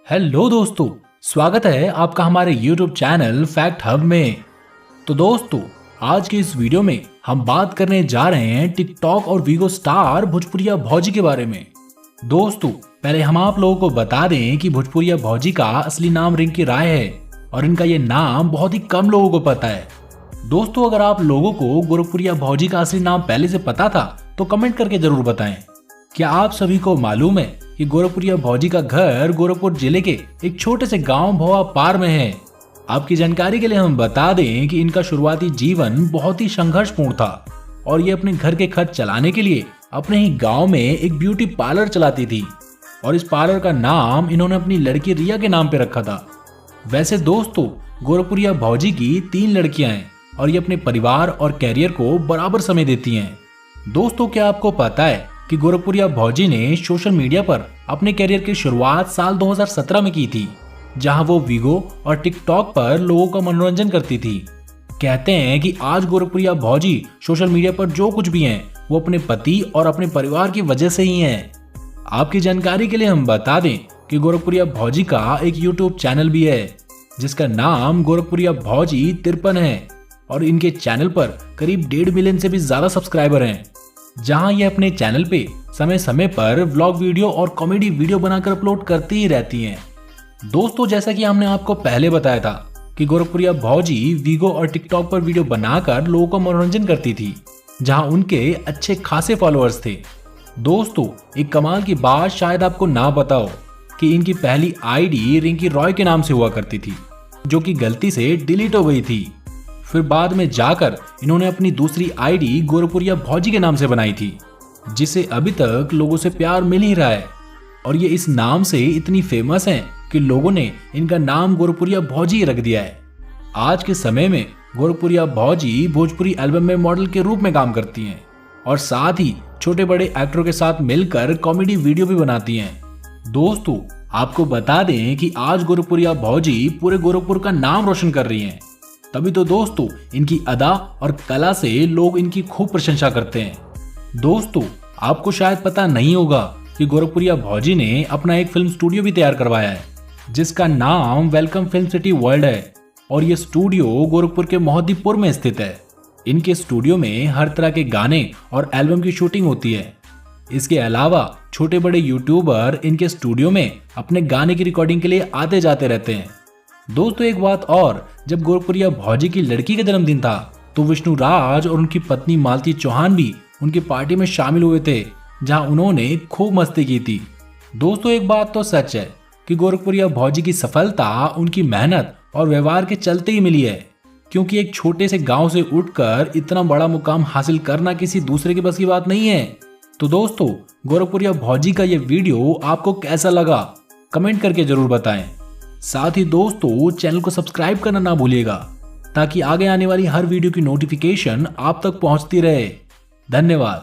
Hello दोस्तों, स्वागत है आपका हमारे YouTube चैनल फैक्ट हब में। तो दोस्तों, आज के इस वीडियो में हम बात करने जा रहे हैं टिकटॉक और वीगो स्टार भोजपुरिया भौजी के बारे में। दोस्तों, पहले हम आप लोगों को बता दें कि भोजपुरिया भौजी का असली नाम रिंकी राय है और इनका ये नाम बहुत ही कम लोगों को पता है। दोस्तों, अगर आप लोगों को गोरखपुरिया भौजी का असली नाम पहले से पता था तो कमेंट करके जरूर बताएं। क्या आप सभी को मालूम है कि गोरखपुरिया भौजी का घर गोरखपुर जिले के एक छोटे से गांव भोआ पार में है। आपकी जानकारी के लिए हम बता दें कि इनका शुरुआती जीवन बहुत ही संघर्षपूर्ण था और ये अपने घर के खर्च चलाने के लिए अपने ही गांव में एक ब्यूटी पार्लर चलाती थी और इस पार्लर का नाम इन्होंने अपनी लड़की रिया के नाम पे रखा था। वैसे दोस्तों, गोरखपुरिया भौजी की 3 लड़कियां हैं और ये अपने परिवार और कैरियर को बराबर समय देती हैं। दोस्तों, क्या आपको पता है कि गोरखपुरिया भौजी ने सोशल मीडिया पर अपने करियर की शुरुआत साल 2017 में की थी, जहां वो वीगो और टिकटॉक पर लोगों का मनोरंजन करती थी। कहते हैं कि आज गोरखपुरिया भौजी सोशल मीडिया पर जो कुछ भी हैं वो अपने पति और अपने परिवार की वजह से ही हैं। आपकी जानकारी के लिए हम बता दें कि गोरखपुरिया भौजी का एक यूट्यूब चैनल भी है जिसका नाम गोरखपुरिया भौजी 53 है और इनके चैनल पर करीब 1.5 मिलियन से भी ज्यादा सब्सक्राइबर हैं, जहां ये अपने चैनल पे समय समय पर व्लॉग वीडियो और कॉमेडी वीडियो बनाकर अपलोड करती ही रहती हैं। दोस्तों, जैसा कि हमने आपको पहले बताया था कि गोरखपुरिया भौजी वीगो और टिकटॉक पर वीडियो बनाकर लोगों का मनोरंजन करती थी, जहां उनके अच्छे खासे फॉलोअर्स थे। दोस्तों, एक कमाल की बात शायद आपको ना पता हो कि इनकी पहली आईडी रिंकी रॉय के नाम से हुआ करती थी, जो कि गलती से डिलीट हो गई थी। फिर बाद में जाकर इन्होंने अपनी दूसरी आईडी गोरखपुरिया भौजी के नाम से बनाई थी, जिसे अभी तक लोगों से प्यार मिल ही रहा है और ये इस नाम से इतनी फेमस हैं कि लोगों ने इनका नाम गोरखपुरिया भौजी रख दिया है। आज के समय में गोरखपुरिया भौजी भोजपुरी एल्बम में मॉडल के रूप में काम करती हैं और साथ ही छोटे बड़े एक्टरों के साथ मिलकर कॉमेडी वीडियो भी बनाती हैं। दोस्तों, आपको बता दें कि आज गोरखपुरिया भौजी पूरे गोरखपुर का नाम रोशन कर रही हैं। तभी तो दोस्तों, इनकी अदा और कला से लोग इनकी खूब प्रशंसा करते हैं। दोस्तों, आपको शायद पता नहीं होगा कि गोरखपुरिया भौजी ने अपना एक फिल्म स्टूडियो भी तैयार करवाया है जिसका नाम वेलकम फिल्म सिटी वर्ल्ड है और ये स्टूडियो गोरखपुर के मोहद्दीपुर में स्थित है। इनके स्टूडियो में हर तरह के गाने और एल्बम की शूटिंग होती है। इसके अलावा छोटे बड़े यूट्यूबर इनके स्टूडियो में अपने गाने की रिकॉर्डिंग के लिए आते जाते रहते हैं। दोस्तों, एक बात और, जब गोरखपुरिया भौजी की लड़की का जन्मदिन था तो विष्णु राज और उनकी पत्नी मालती चौहान भी उनकी पार्टी में शामिल हुए थे, जहां उन्होंने खूब मस्ती की थी। दोस्तों, एक बात तो सच है कि गोरखपुरिया भौजी की सफलता उनकी मेहनत और व्यवहार के चलते ही मिली है, क्योंकि एक छोटे से गांव से उठकर इतना बड़ा मुकाम हासिल करना किसी दूसरे के बस की बात नहीं है। तो दोस्तों, गोरखपुरिया भौजी का ये वीडियो आपको कैसा लगा कमेंट करके जरूर बताएं। साथ ही दोस्तों, चैनल को सब्सक्राइब करना ना भूलिएगा ताकि आगे आने वाली हर वीडियो की नोटिफिकेशन आप तक पहुंचती रहे। धन्यवाद।